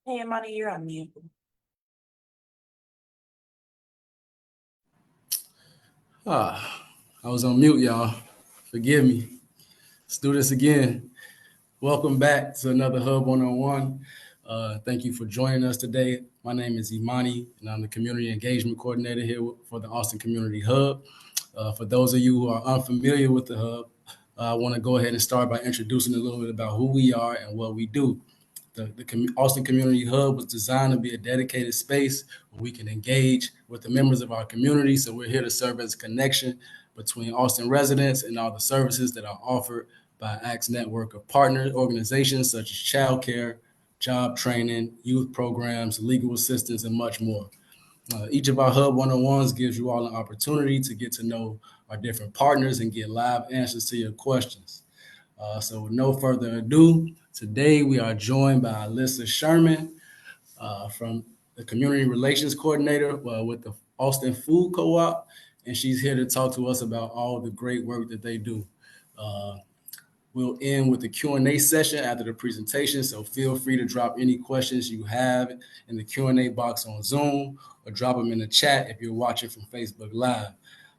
Hey, Amani, you're on mute. I was on mute, y'all. Forgive me. Let's do this again. Welcome back to another Hub 101. Thank you for joining us today. My name is Imani, and I'm the Community Engagement Coordinator here for the Austin Community Hub. For those of you who are unfamiliar with the Hub, I want to go ahead and start by introducing a little bit about who we are and what we do. The Austin Community Hub was designed to be a dedicated space where we can engage with the members of our community. So we're here to serve as a connection between Austin residents and all the services that are offered by ACT's network of partner organizations such as childcare, job training, youth programs, legal assistance, and much more. Each of our Hub 101s gives you all an opportunity to get to know our different partners and get live answers to your questions. So with no further ado, today we are joined by Alyssa Sherman from the Community Relations Coordinator with the Austin Food Co-op, and she's here to talk to us about all the great work that they do. Uh, We'll end with the Q&A session after the presentation, so feel free to drop any questions you have in the Q&A box on Zoom or drop them in the chat if you're watching from Facebook Live.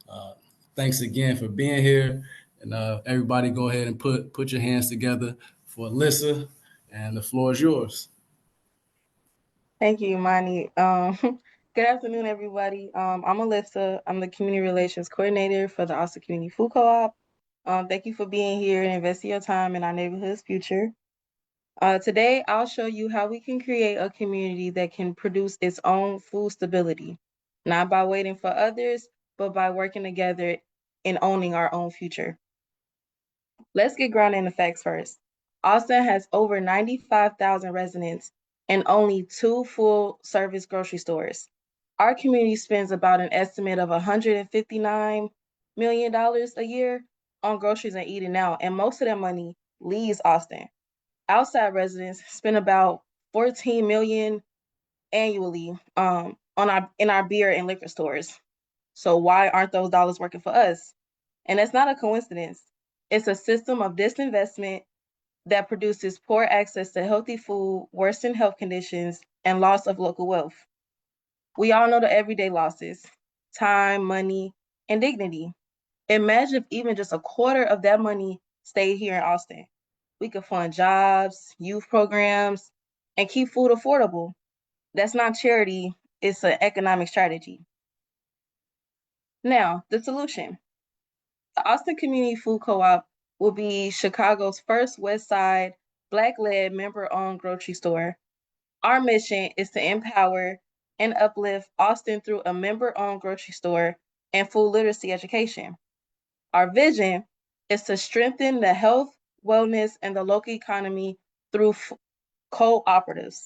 Uh, Thanks again for being here, and everybody go ahead and put your hands together for Alyssa, and the floor is yours. Thank you, Imani. Good afternoon, everybody. I'm Alyssa. I'm the Community Relations Coordinator for the Austin Community Food Co-op. Thank you for being here and investing your time in our neighborhood's future. Today, I'll show you how we can create a community that can produce its own food stability, not by waiting for others, but by working together and owning our own future. Let's get grounded in the facts first. Austin has over 95,000 residents and only 2 full-service grocery stores. Our community spends about an estimate of $159 million a year on groceries and eating out, and most of that money leaves Austin. Outside residents spend about $14 million annually in our beer and liquor stores. So why aren't those dollars working for us? And that's not a coincidence. It's a system of disinvestment that produces poor access to healthy food, worsened health conditions, and loss of local wealth. We all know the everyday losses: time, money, and dignity. Imagine if even just a quarter of that money stayed here in Austin. We could fund jobs, youth programs, and keep food affordable. That's not charity, it's an economic strategy. Now, the solution. The Austin Community Food Co-op will be Chicago's first West Side Black-led member-owned grocery store. Our mission is to empower and uplift Austin through a member-owned grocery store and food literacy education. Our vision is to strengthen the health, wellness, and the local economy through cooperatives.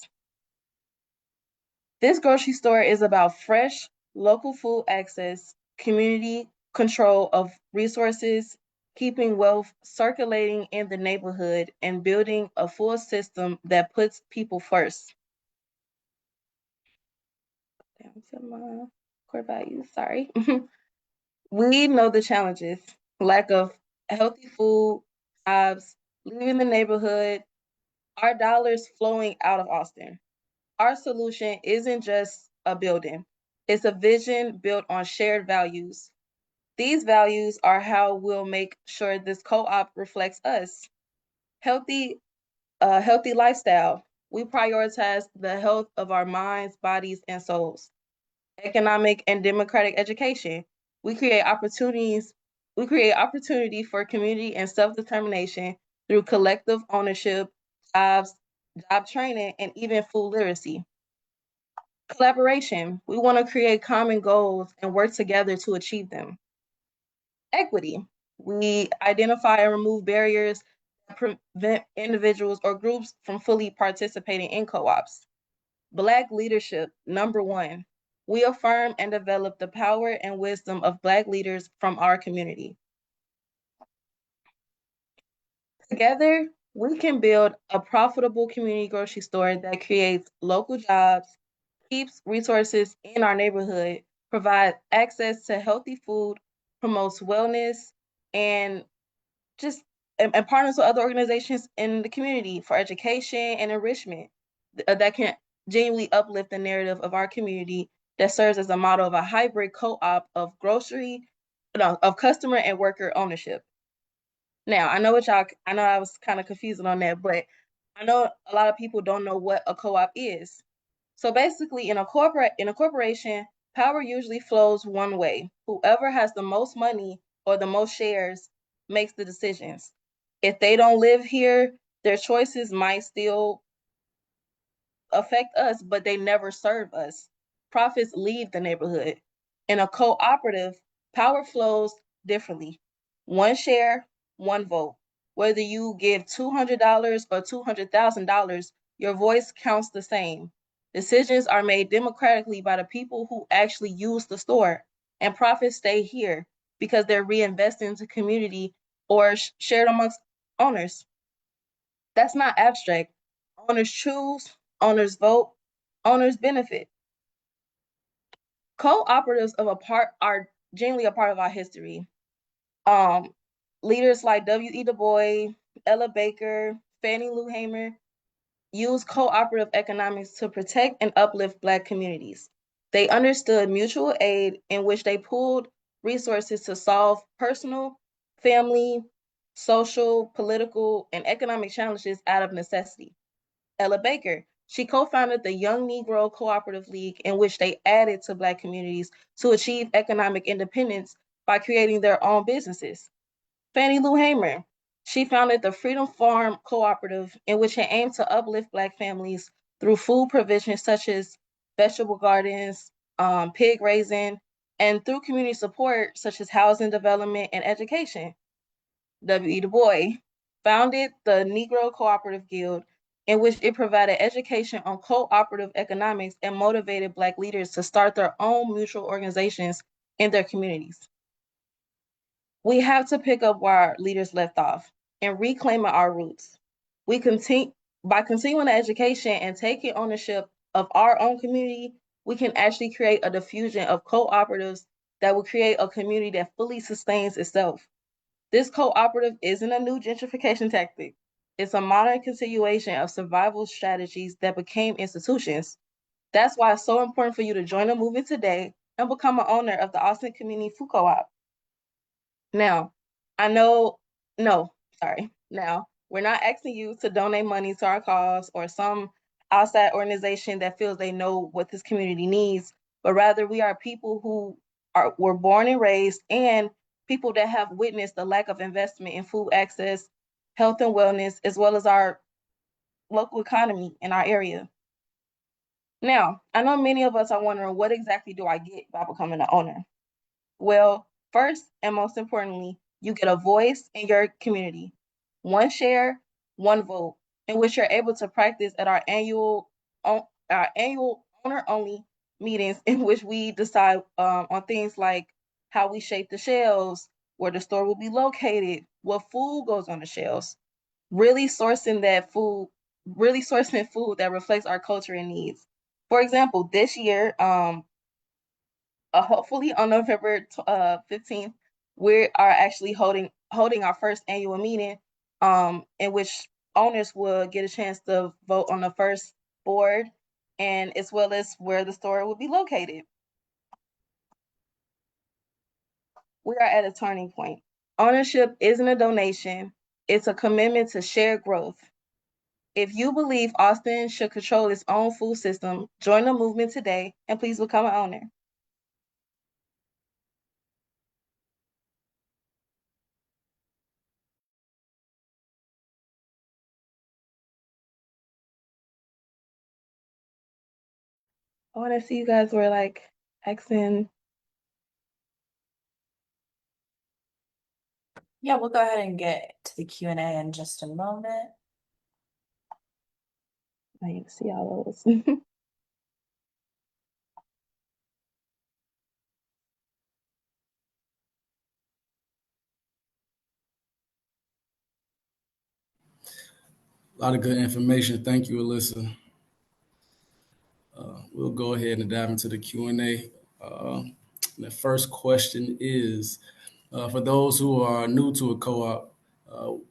This grocery store is about fresh, local food access, community control of resources, keeping wealth circulating in the neighborhood, and building a full system that puts people first. Down to my core values, sorry. We know the challenges: lack of healthy food, jobs, leaving the neighborhood, our dollars flowing out of Austin. Our solution isn't just a building, it's a vision built on shared values. These values are how we'll make sure this co-op reflects us. Healthy, healthy lifestyle. We prioritize the health of our minds, bodies, and souls. Economic and democratic education. We create opportunities. We create opportunity for community and self-determination through collective ownership, jobs, job training, and even food literacy. Collaboration. We want to create common goals and work together to achieve them. Equity. We identify and remove barriers that prevent individuals or groups from fully participating in co-ops. Black leadership, number one. We affirm and develop the power and wisdom of Black leaders from our community. Together, we can build a profitable community grocery store that creates local jobs, keeps resources in our neighborhood, provides access to healthy food, promotes wellness, and just and partners with other organizations in the community for education and enrichment that can genuinely uplift the narrative of our community that serves as a model of a hybrid co-op of of customer and worker ownership. Now, I know I was kind of confusing on that, but I know a lot of people don't know what a co-op is. So basically, in a corporation, power usually flows one way. Whoever has the most money or the most shares makes the decisions. If they don't live here, their choices might still affect us, but they never serve us. Profits leave the neighborhood. In a cooperative, power flows differently. One share, one vote. Whether you give $200 or $200,000, your voice counts the same. Decisions are made democratically by the people who actually use the store, and profits stay here because they're reinvested into community or shared amongst owners. That's not abstract. Owners choose, owners vote, owners benefit. Cooperatives are genuinely a part of our history. Um, Leaders like W.E. Du Bois, Ella Baker, Fannie Lou Hamer used cooperative economics to protect and uplift Black communities. They understood mutual aid in which they pooled resources to solve personal, family, social, political, and economic challenges out of necessity. Ella Baker, she co-founded the Young Negro Cooperative League, in which they added to Black communities to achieve economic independence by creating their own businesses. Fannie Lou Hamer, she founded the Freedom Farm Cooperative, in which it aimed to uplift Black families through food provision such as vegetable gardens, pig raising, and through community support such as housing development and education. W.E. Du Bois founded the Negro Cooperative Guild, in which it provided education on cooperative economics and motivated Black leaders to start their own mutual organizations in their communities. We have to pick up where our leaders left off and reclaiming our roots. By continuing the education and taking ownership of our own community, we can actually create a diffusion of cooperatives that will create a community that fully sustains itself. This cooperative isn't a new gentrification tactic. It's a modern continuation of survival strategies that became institutions. That's why it's so important for you to join the movement today and become an owner of the Austin Community Food Co-op. Now, I know, no, sorry. Now, we're not asking you to donate money to our cause or some outside organization that feels they know what this community needs, but rather we are people who were born and raised and people that have witnessed the lack of investment in food access, health and wellness, as well as our local economy in our area. Now, I know many of us are wondering, what exactly do I get by becoming an owner? Well, first and most importantly, you get a voice in your community. One share, one vote, in which you're able to practice at our annual owner-only meetings, in which we decide on things like how we shape the shelves, where the store will be located, what food goes on the shelves. Really sourcing food that reflects our culture and needs. For example, this year, hopefully on November 15th, we are actually holding our first annual meeting, in which owners will get a chance to vote on the first board, and as well as where the store will be located. We are at a turning point. Ownership isn't a donation, it's a commitment to shared growth. If you believe Austin should control its own food system, join the movement today and please become an owner. I want to see you guys were like asking. Yeah, we'll go ahead and get to the Q&A in just a moment. I need to see all those. A lot of good information. Thank you, Alyssa. We'll go ahead and dive into the Q&A. The first question is, for those who are new to a co-op,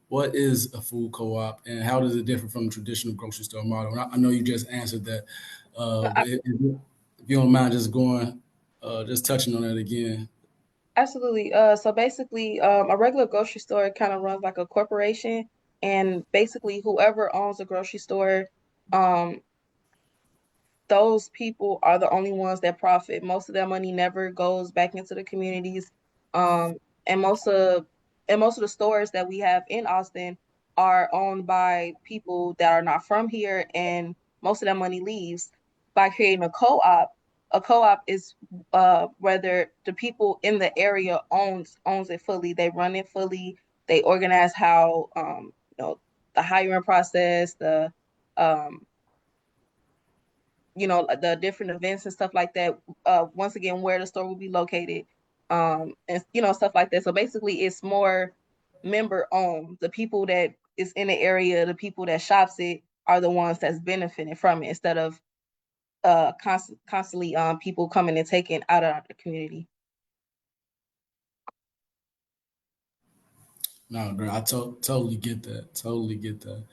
what is a food co-op and how does it differ from the traditional grocery store model? And I know you just answered that, but if you don't mind just going, just touching on that again. Absolutely. So basically, a regular grocery store kind of runs like a corporation, and basically, whoever owns a grocery store, um, those people are the only ones that profit. Most of their money never goes back into the communities. Um, and most of the stores that we have in Austin are owned by people that are not from here, and most of that money leaves. By creating a co-op is whether the people in the area owns it fully. They run it fully. They organize how the hiring process, um the different events and stuff like that. Once again, where the store will be located, and stuff like that. So basically, it's more member owned. The people that is in the area, the people that shops it, are the ones that's benefiting from it instead of constantly people coming and taking out of the community. No, girl, I totally get that. Totally get that.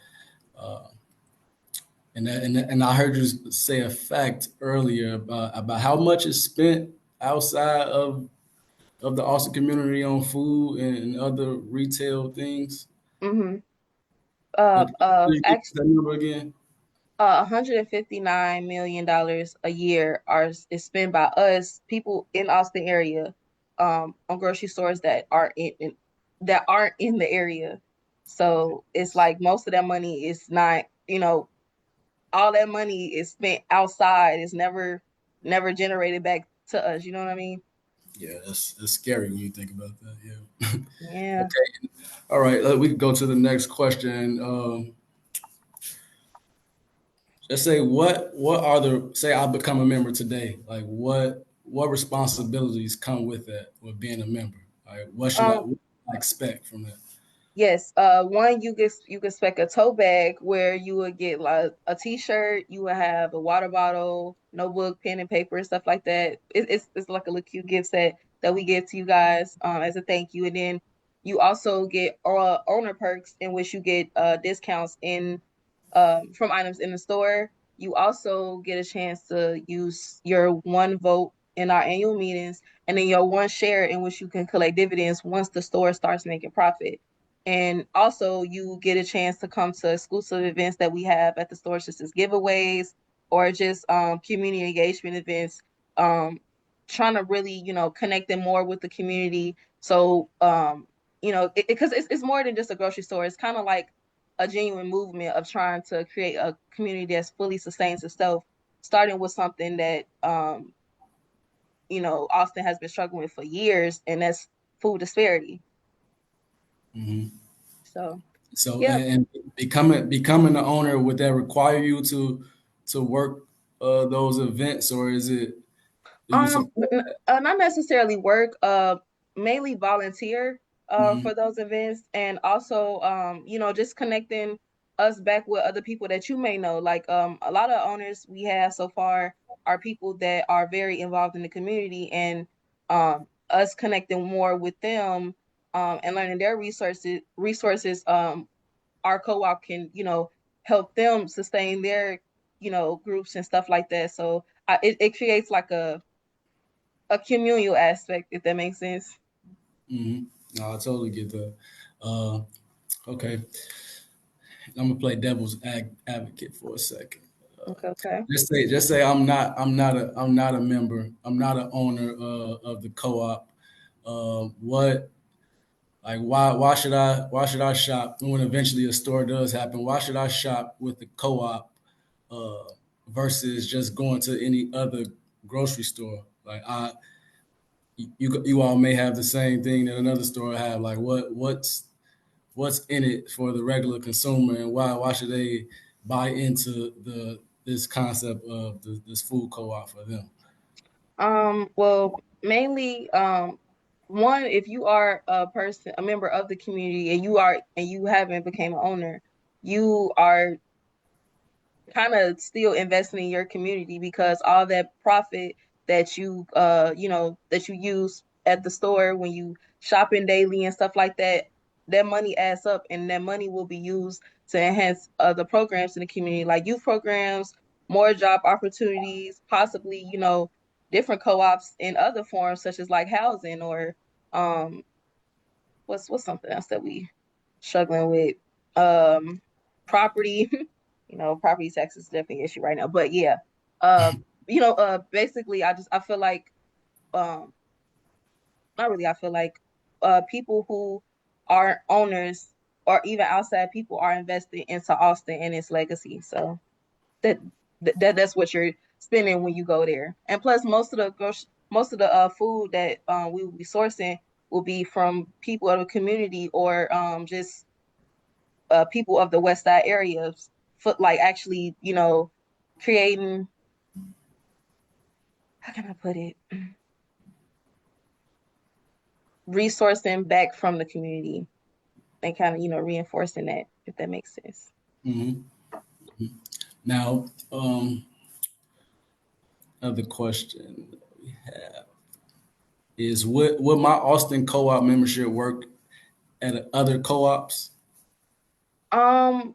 And I heard you say a fact earlier about how much is spent outside of the Austin community on food and other retail things. Mm-hmm. Could you give Actually, that number again? $159 million a year is spent by us people in Austin area, on grocery stores that are that aren't in the area. So it's like most of that money is not, all that money is spent outside. It's never generated back to us. You know what I mean? Yeah, that's scary when you think about that. Yeah. Yeah. Okay. All right. We can go to the next question. Let's say what are the say I become a member today? Like what responsibilities come with that with being a member? Like what should I expect from that? Yes. One, you can expect a tote bag where you would get like a t-shirt, you would have a water bottle, notebook, pen and paper, and stuff like that. It's like a little cute gift set that we give to you guys as a thank you. And then you also get owner perks in which you get discounts in from items in the store. You also get a chance to use your one vote in our annual meetings, and then your one share in which you can collect dividends once the store starts making profit. And also, you get a chance to come to exclusive events that we have at the store, such as giveaways or just community engagement events, trying to really, connect them more with the community. So, because it's more than just a grocery store. It's kind of like a genuine movement of trying to create a community that's fully sustains itself, starting with something that, Austin has been struggling with for years, and that's food disparity. Hmm. So, So yeah. and becoming the owner, would that require you to work those events, or is it do you support? Not necessarily work, mainly volunteer Mhm. for those events, and also just connecting us back with other people that you may know. Like a lot of owners we have so far are people that are very involved in the community, and us connecting more with them and learning their resources our co-op can, help them sustain their, groups and stuff like that. So it creates like a communal aspect, if that makes sense. Hmm. No, I totally get that. Uh, okay, I'm gonna play devil's advocate for a second. Okay, okay. Just say I'm not a member. I'm not an owner of the co-op. What like why should I shop when eventually a store does happen? Why should I shop with the co-op uh, versus just going to any other grocery store? Like you all may have the same thing that another store have. Like what's in it for the regular consumer, and why should they buy into this concept of this food co-op for them? Well, mainly, one, if you are a member of the community, and you haven't became an owner, you are kind of still investing in your community, because all that profit that that you use at the store when you shopping daily and stuff like that, that money adds up, and that money will be used to enhance the programs in the community, like youth programs, more job opportunities, possibly, different co-ops in other forms, such as like housing or um, what's something else that we struggling with? Property. Property tax is definitely an issue right now. But yeah, basically, I feel like, um, not really. I feel like, people who are owners or even outside people are invested into Austin and its legacy. So that that's what you're spending when you go there. And plus, most of the food that we will be sourcing will be from people of the community, or just people of the West Side area, like actually, creating, how can I put it, resourcing back from the community and kind of, reinforcing that, if that makes sense. Mhm. Now, another question that we have is, would my Austin co-op membership work at other co-ops? Um,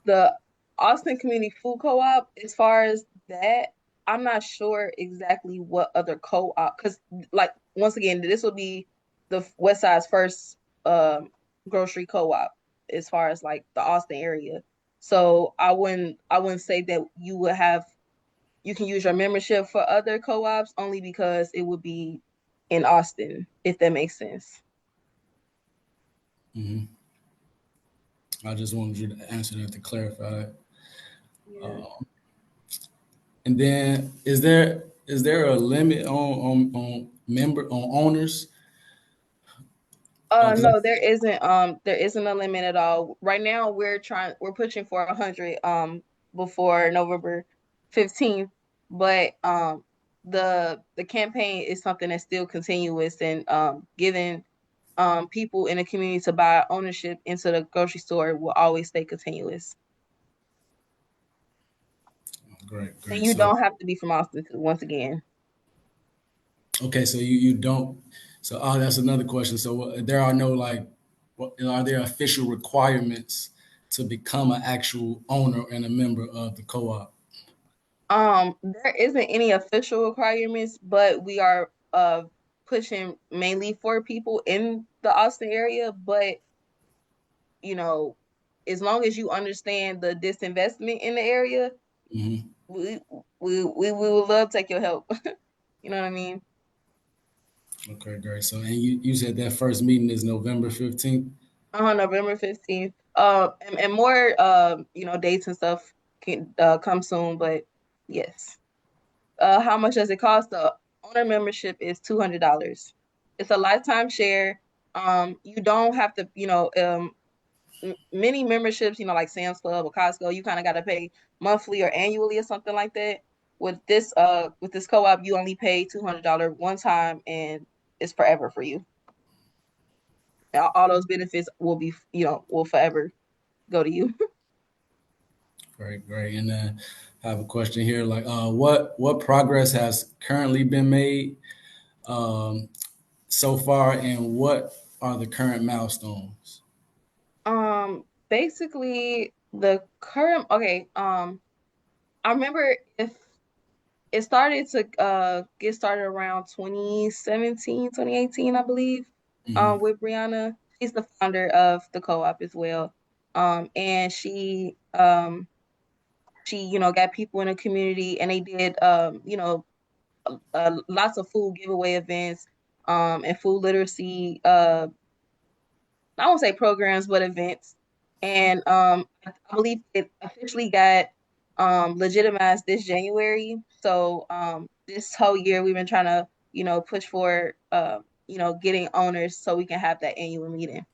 the Austin Community Food Co-op, as far as that, I'm not sure exactly what other co-op, because, like, once again, this will be the West Side's first grocery co-op as far as like the Austin area. So I wouldn't say that you can use your membership for other co-ops, only because it would be in Austin, if that makes sense. Hmm. I just wanted you to answer that to clarify. Yeah. And then, is there a limit on owners? 'Cause No, there isn't a limit at all. Right now we're pushing for 100 before November 15th, but the campaign is something that's still continuous, and giving people in the community to buy ownership into the grocery store will always stay continuous. great, And great. you So, don't have to be from Austin, once again. okay, so you don't. So, that's another question. So, there are no, like, are there official requirements to become an actual owner and a member of the co-op? There isn't any official requirements, but we are pushing mainly for people in the Austin area. But you know, as long as you understand the disinvestment in the area, Hmm. we we would love to take your help. You know what I mean? Okay, great. So, and you said that first meeting is November 15th. November 15th. And more dates and stuff can come soon, but yes. How much does it cost? The owner membership is $200. It's a lifetime share. You don't have to, many memberships, like Sam's Club or Costco, you kind of got to pay monthly or annually or something like that. With this co-op, you only pay $200 one time, and it's forever for you. All those benefits will be, will forever go to you. Great, great. And then I have a question here, like, what progress has currently been made um, so far, and what are the current milestones? Basically the current okay, I remember if it started to get started around 2017, 2018, I believe, Hmm. with Brianna. She's the founder of the co-op as well. And she, got people in the community, and they did, lots of food giveaway events, and food literacy, I won't say programs, but events. And I believe it officially got legitimized this January. So this whole year we've been trying to, push for getting owners so we can have that annual meeting.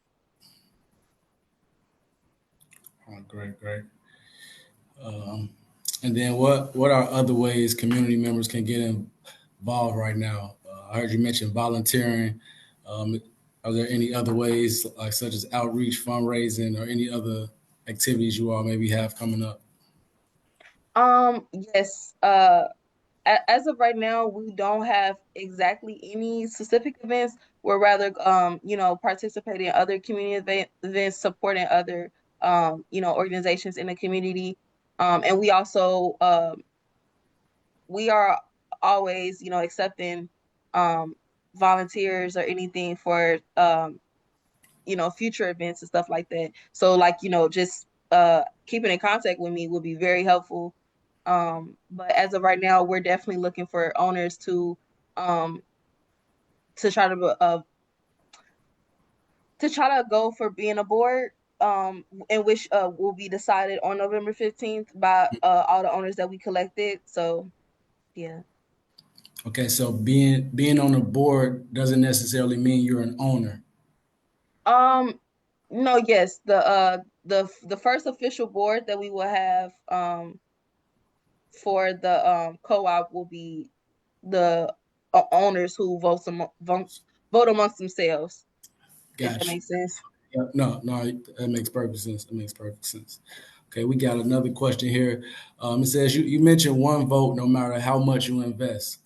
Oh, great, great. Um, and then what are other ways community members can get involved right now? I heard you mention volunteering. Um, are there any other ways, like such as outreach, fundraising, or any other activities you all maybe have coming up? Yes. as of right now, we don't have exactly any specific events. We're rather, participating in other community events, supporting other, organizations in the community. And we also, we are always, accepting, um, volunteers or anything for, future events and stuff like that. So like, just keeping in contact with me would be very helpful. But as of right now, we're definitely looking for owners um try to try to go for being a board, in which will be decided on November 15th by all the owners that we collected. So yeah. Okay, so being on the board doesn't necessarily mean you're an owner. Um no, yes, the first official board that we will have for the co-op will be the owners who vote amongst themselves, if that Gotcha. makes sense. Yeah, no, that makes perfect sense. That makes perfect sense. Okay, we got another question here. It says you mentioned one vote no matter how much you invest.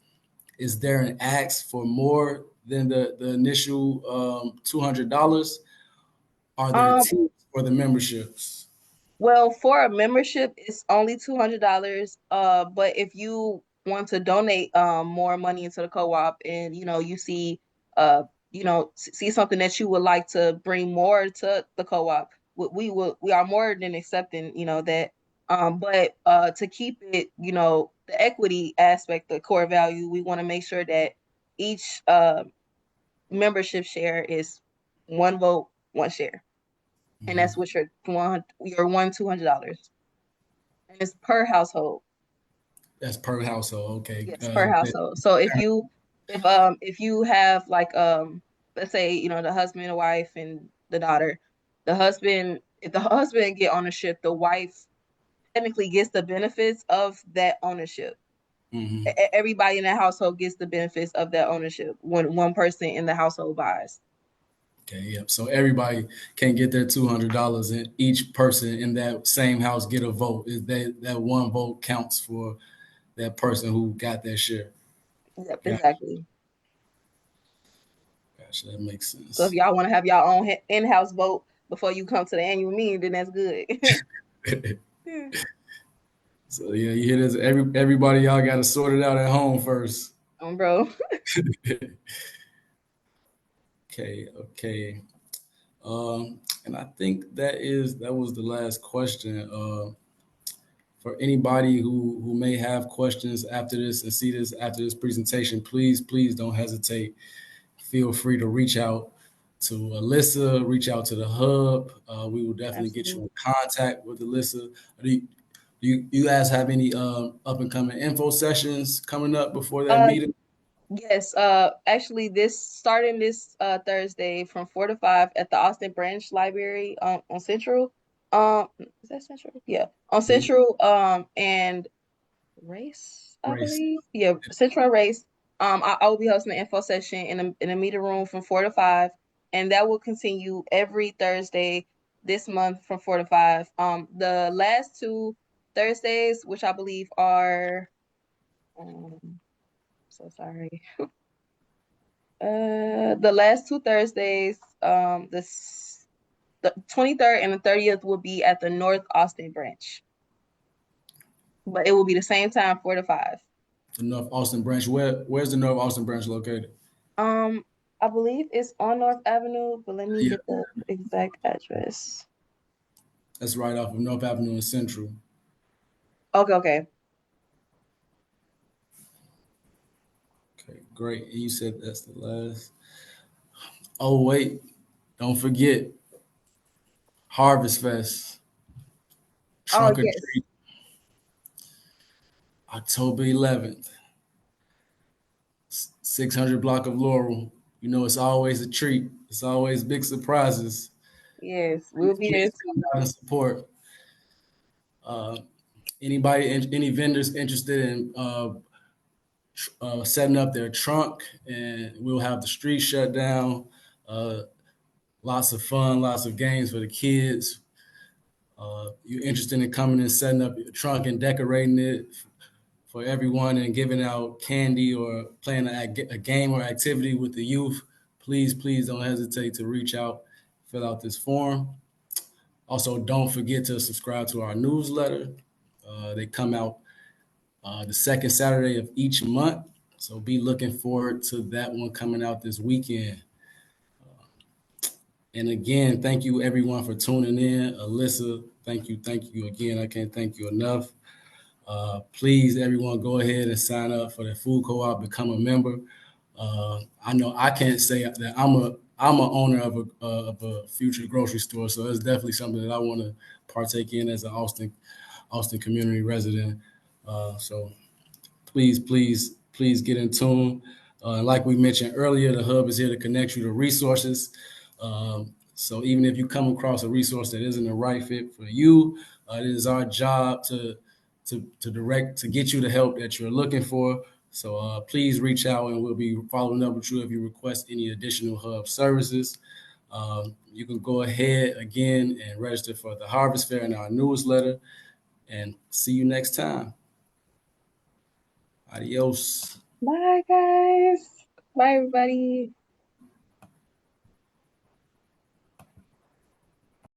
Is there an ask for more than the initial $200? Are there Um, tiers for the memberships? well, for a membership, it's only $200. But if you want to donate more money into the co-op, and you see see something that you would like to bring more to the co-op, we are more than accepting, that. But to keep it, the equity aspect, the core value, we want to make sure that each membership share is one vote, one share. And Mhm. that's what your $200, and it's per household. That's per household. Okay. Yes, per household. So if you have like let's say the husband and wife and the daughter, the husband if the husband get ownership, the wife technically gets the benefits of that ownership. Mhm. Everybody in that household gets the benefits of that ownership when one person in the household buys. Okay, yep. So everybody can get their $200, and each person in that same house get a vote. Is that one vote counts for that person who got that share? Yep, Gotcha. exactly. Gotcha. That makes So if sense. y'all want to have y'all own in-house vote before you come to the annual meeting, then that's good. So yeah, you hear this? Everybody, y'all got to sort it out at home first. Bro. Okay, okay. And I think that was the last question. For anybody who may have questions after this and see this after this presentation, please don't hesitate. Feel free to reach out to Alyssa, reach out to the hub. We will definitely get you Absolutely. in contact with Alyssa. Do you guys have any up and coming info sessions coming up before that Uh, meeting? yes. Actually, this starting this Thursday from 4 to 5 at the Austin Branch Library on Central. Is that Central? Yeah, on Mhm. Central. And Race, I Grace. believe. Yeah, Central and Race. I will be hosting an info session in a meeting room from 4 to 5, and that will continue every Thursday this month from 4 to 5. The last two Thursdays, which I believe are, so sorry. The last two Thursdays, the 23rd and the 30th will be at the North Austin branch, but it will be the same time, 4 to 5. The North Austin branch. Where's the North Austin branch located? Um, I believe it's on North Avenue, but let me Yeah, get the exact address. that's right off of North Avenue and Central. Okay, okay. Okay, great. And you said that's the last. Oh wait, don't forget Harvest Fest, Oh, Trunk or yes. Treat, October 11th, 600 block of Laurel. You know it's always a treat. It's always big surprises. Yes, we'll be there Please too. come out and support. Uh, any vendors interested in setting up their trunk, and we'll have the street shut down. Uh, Lots of fun, lots of games for the kids. You're interested in coming and setting up your trunk and decorating it for everyone and giving out candy or playing a game or activity with the youth, please don't hesitate to reach out, fill out this form. Also, don't forget to subscribe to our newsletter. They come out the second Saturday of each month. So be looking forward to that one coming out this weekend. And again, thank you everyone for tuning in. Alyssa, thank you again. I can't thank you enough. Please, everyone, go ahead and sign up for the food co-op, become a member. I know I can't say that I'm a owner of a future grocery store, so it's definitely something that I want to partake in as an Austin community resident. So please get in tune. Like we mentioned earlier, the hub is here to connect you to resources. So even if you come across a resource that isn't the right fit for you, it is our job to get you the help that you're looking for. So please reach out and we'll be following up with you if you request any additional hub services. You can go ahead again and register for the Harvest Fair in our newsletter, and see you next time. Adios. Bye, guys. Bye, everybody.